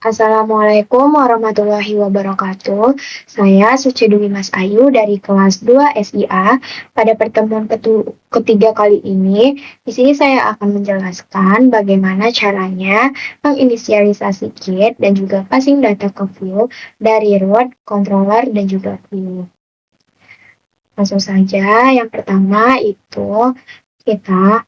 Assalamualaikum warahmatullahi wabarakatuh. Saya Suci Dwi Mas Ayu dari kelas 2 SIA. Pada pertemuan ketiga kali ini, di sini saya akan menjelaskan bagaimana caranya menginisialisasi Git dan juga passing data ke view dari root, controller, dan juga view. Langsung saja, yang pertama itu kita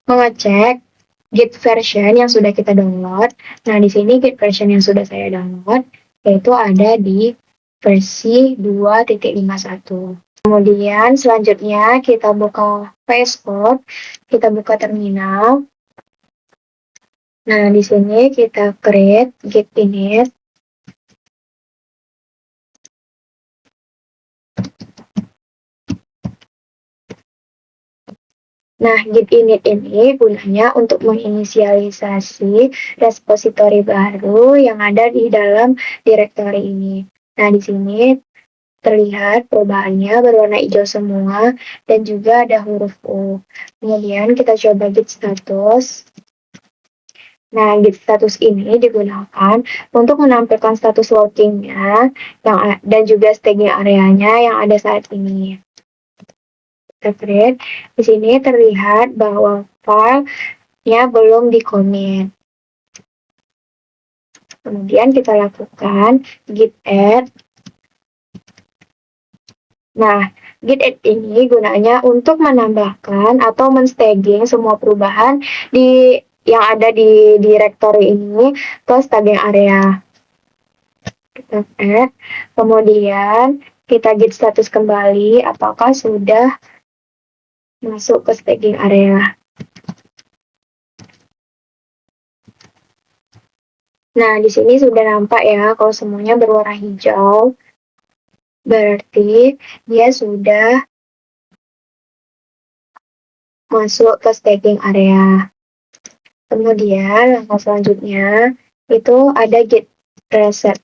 mengecek Git version yang sudah kita download. Nah, di sini Git version yang sudah saya download yaitu ada di versi 2.51. Kemudian selanjutnya kita buka VS Code, kita buka terminal. Nah, di sini kita create git init. Nah, git init ini gunanya untuk menginisialisasi repository baru yang ada di dalam direktori ini. Nah, di sini terlihat perubahannya berwarna hijau semua dan juga ada huruf U. Kemudian kita coba git status. Nah, git status ini digunakan untuk menampilkan status workingnya dan juga staging areanya yang ada saat ini. Di sini terlihat bahwa filenya belum di-commit. Kemudian kita lakukan git add. Nah, git add ini gunanya untuk menambahkan atau menstaging semua perubahan yang ada di direktori ini ke staging area. Kita add, kemudian kita git status kembali apakah sudah masuk ke staging area. Nah, di sini sudah nampak ya kalau semuanya berwarna hijau. Berarti dia sudah masuk ke staging area. Kemudian langkah selanjutnya itu ada git reset.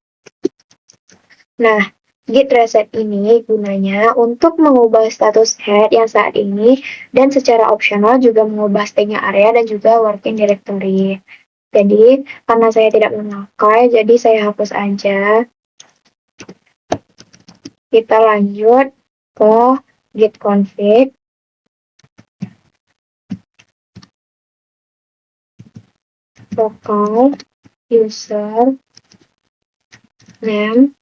Nah, git reset ini gunanya untuk mengubah status head yang saat ini dan secara opsional juga mengubah staging area dan juga working directory. Jadi, karena saya tidak memakai, jadi saya hapus aja. Kita lanjut ke git config. Local user name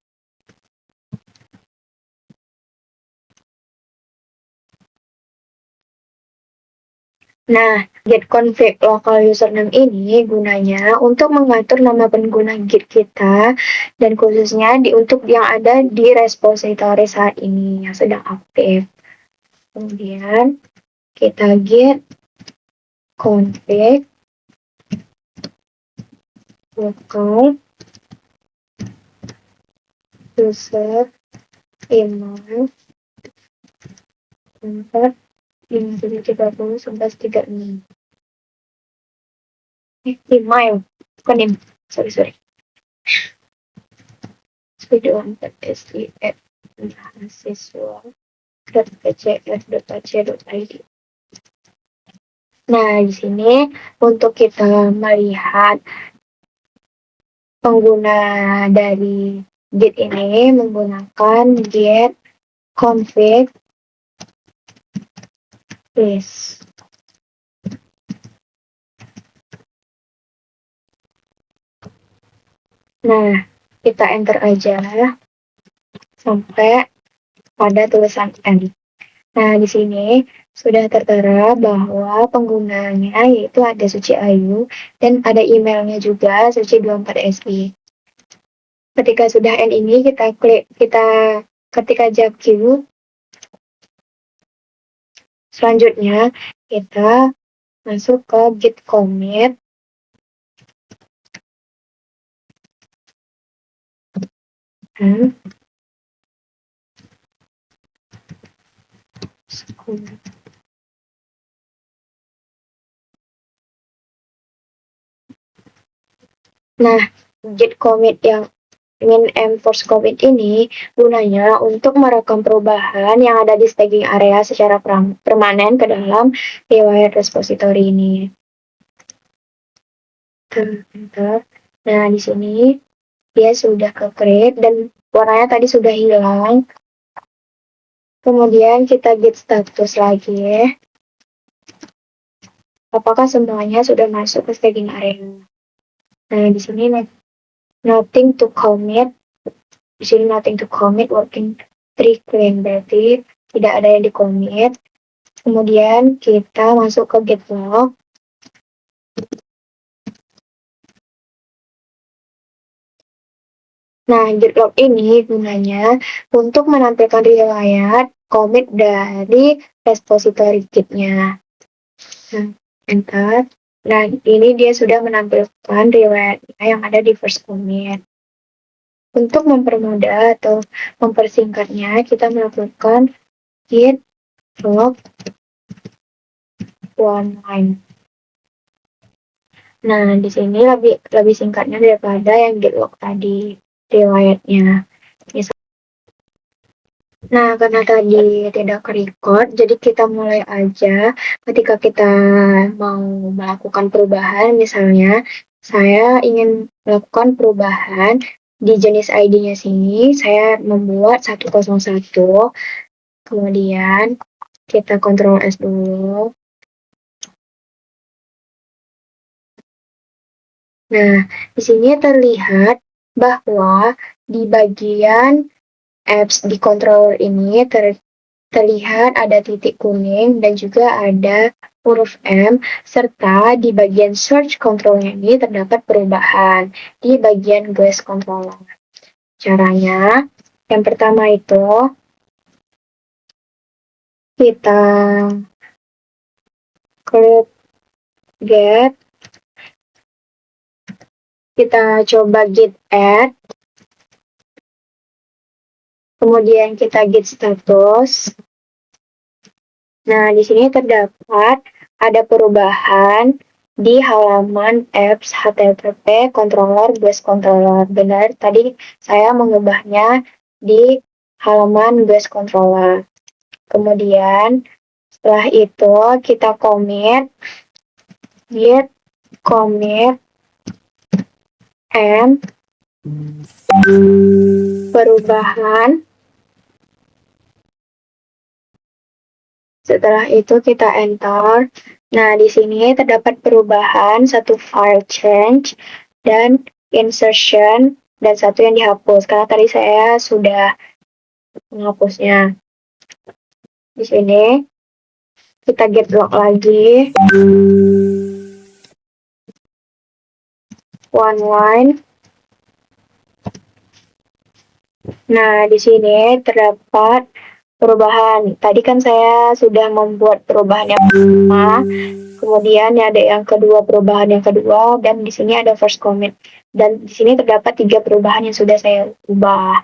Nah, git config local username ini gunanya untuk mengatur nama pengguna Git kita dan khususnya untuk yang ada di repository saat ini yang sedang aktif. Kemudian kita git config local user email tempat 5730 email bukan email, sorry mahasiswa.pcf.ac.id. Nah, di sini untuk kita melihat pengguna dari Git ini menggunakan git config list. Nah, kita enter aja sampai pada tulisan N. Nah, di sini sudah tertera bahwa penggunanya yaitu ada Suci Ayu dan ada emailnya juga suci24si. Ketika sudah N ini kita ketika tab Q. Selanjutnya kita masuk ke git commit. Nah, git commit yang min-enforce commit ini gunanya untuk merekam perubahan yang ada di staging area secara permanen ke dalam rewired repository ini. Bentar. Nah, di sini dia sudah ke create dan warnanya tadi sudah hilang. Kemudian kita git status lagi. Apakah semuanya sudah masuk ke staging area? Nah, di sini nothing to commit. Di sini nothing to commit working tree clean, berarti tidak ada yang di commit. Kemudian kita masuk ke git log. Nah, git log ini gunanya untuk menampilkan riwayat commit dari repository git-nya. Nah, enter. Nah, ini dia sudah menampilkan riwayatnya yang ada di first commit. Untuk mempermudah atau mempersingkatnya, kita melakukan git log one line. Nah, di sini lebih singkatnya daripada yang git log tadi riwayatnya. Nah, karena tadi tidak record, jadi kita mulai aja. Ketika kita mau melakukan perubahan, misalnya saya ingin melakukan perubahan di jenis ID-nya sini, saya membuat 101, kemudian kita Ctrl S dulu. Nah, di sini terlihat bahwa di bagian apps di controller ini terlihat ada titik kuning dan juga ada huruf M, serta di bagian search controlnya ini terdapat perubahan di bagian glass controller. Caranya, yang pertama itu kita klik get, kita coba git add, kemudian kita git status. Nah, di sini terdapat ada perubahan di halaman apps HTTP controller glass controller. Benar, tadi saya mengubahnya di halaman glass controller. Kemudian setelah itu kita commit git commit and perubahan. Setelah itu kita enter. Nah, di sini terdapat perubahan, satu file change dan insertion, dan satu yang dihapus. Karena tadi saya sudah menghapusnya. Di sini kita git log lagi. One line. Nah, di sini terdapat perubahan. Tadi kan saya sudah membuat perubahan yang pertama, kemudian ada yang kedua, perubahan yang kedua, dan di sini ada first commit. Dan di sini terdapat 3 perubahan yang sudah saya ubah.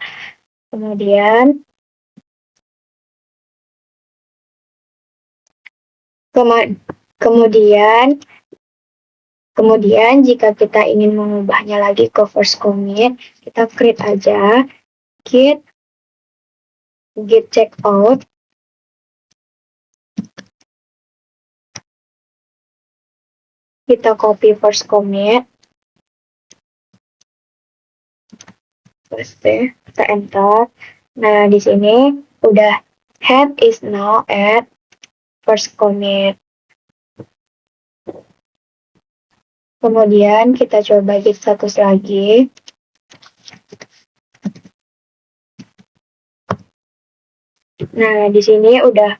Kemudian jika kita ingin mengubahnya lagi ke first commit, kita create aja git checkout. Kita copy first commit, paste, kita enter. Nah, di sini udah head is now at first commit. Kemudian kita coba git status lagi. Nah, di sini udah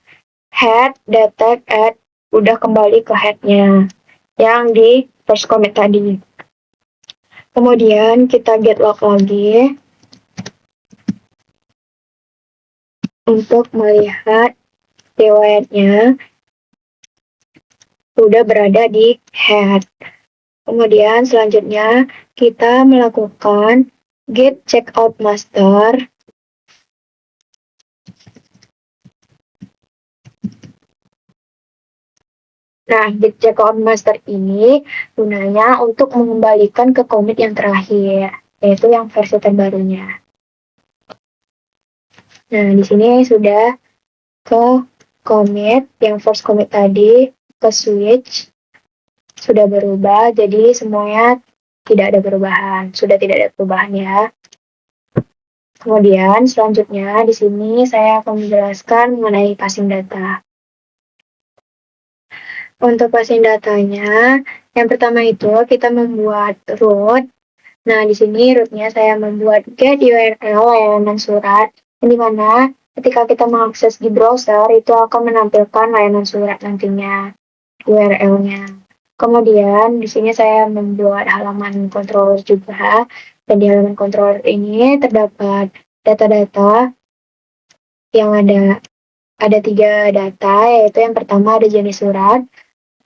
head detect at, udah kembali ke headnya yang di first commit tadi. Kemudian kita git log lagi untuk melihat riwayatnya udah berada di head. Kemudian selanjutnya kita melakukan git checkout master. Nah, git checkout master ini gunanya untuk mengembalikan ke commit yang terakhir, yaitu yang versi terbarunya. Nah, di sini sudah ke commit, yang first commit tadi, ke switch, sudah berubah, jadi semuanya tidak ada perubahan. Sudah tidak ada perubahan ya. Kemudian selanjutnya di sini saya akan menjelaskan mengenai passing data. Untuk passing datanya, yang pertama itu kita membuat root. Nah, di sini rootnya saya membuat get URL layanan surat, di mana ketika kita mengakses di browser itu akan menampilkan layanan surat nantinya, URL-nya. Kemudian di sini saya membuat halaman controller juga, dan di halaman controller ini terdapat data-data yang ada 3 data, yaitu yang pertama ada jenis surat,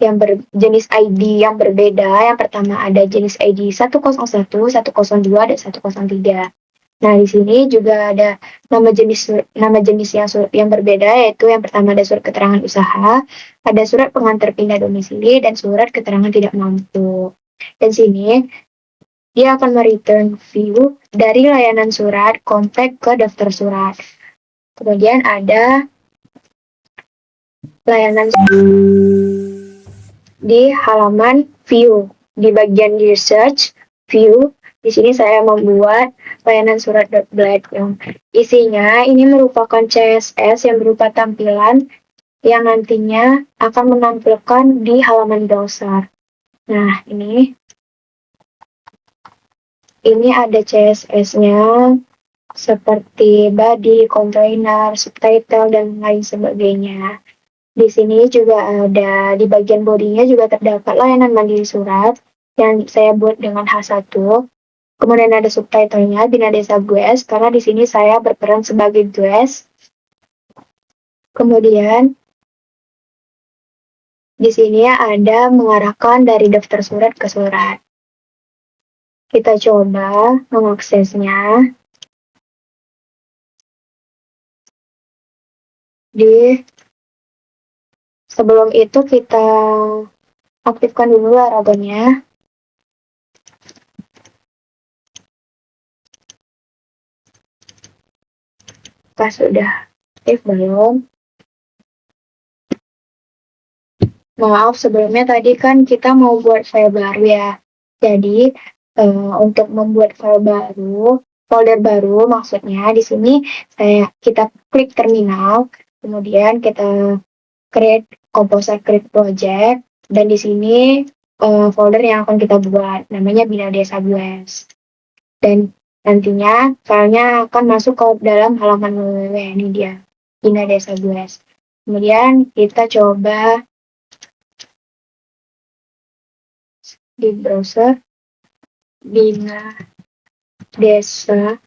yang berjenis ID yang berbeda. Yang pertama ada jenis ID 101, 102, dan 103. Nah, di sini juga ada nama jenis yang berbeda, yaitu yang pertama ada surat keterangan usaha, ada surat pengantar pindah domisili, dan surat keterangan tidak mampu. Dan sini dia akan mereturn view dari layanan surat kontak ke daftar surat. Kemudian ada layanan di halaman view. Di bagian research view, di sini saya membuat layanan surat.blad yang isinya ini merupakan CSS yang berupa tampilan yang nantinya akan menampilkan di halaman browser. Nah, ini ada CSS-nya seperti body, container, subtitle, dan lain sebagainya. Di sini juga ada, di bagian bodinya juga terdapat layanan mandiri surat yang saya buat dengan H1. Kemudian ada subtitlenya Bina Desa Gues, karena di sini saya berperan sebagai Gues. Kemudian di sini ada mengarahkan dari daftar surat ke surat. Kita coba mengaksesnya. Sebelum itu kita aktifkan dulu Laragonnya. Apakah sudah aktif belum? Maaf, sebelumnya tadi kan kita mau buat file baru ya. Jadi, untuk membuat file baru, folder baru maksudnya, di sini kita klik terminal, kemudian kita create Composer Create Project, dan di sini folder yang akan kita buat namanya Bina Desa Gues. Dan nantinya filenya akan masuk ke dalam halaman www. Ini dia Bina Desa Gues. Kemudian kita coba di browser Bina Desa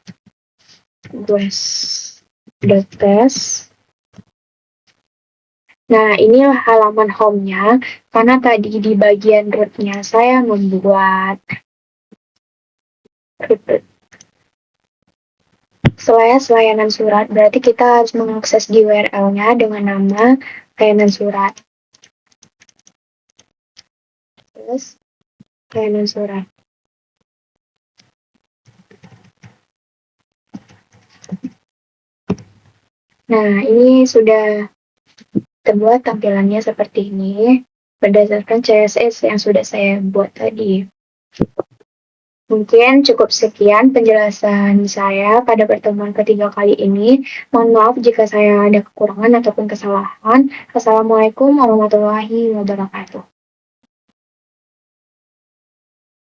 Gues.test. Nah, inilah halaman home-nya, karena tadi di bagian root-nya saya membuat layanan surat, berarti kita harus mengakses di URL-nya dengan nama layanan surat. Terus, layanan surat. Nah, ini sudah terbuat tampilannya seperti ini berdasarkan CSS yang sudah saya buat tadi. Mungkin cukup sekian penjelasan saya pada pertemuan ketiga kali ini. Mohon maaf jika saya ada kekurangan ataupun kesalahan. Assalamualaikum warahmatullahi wabarakatuh.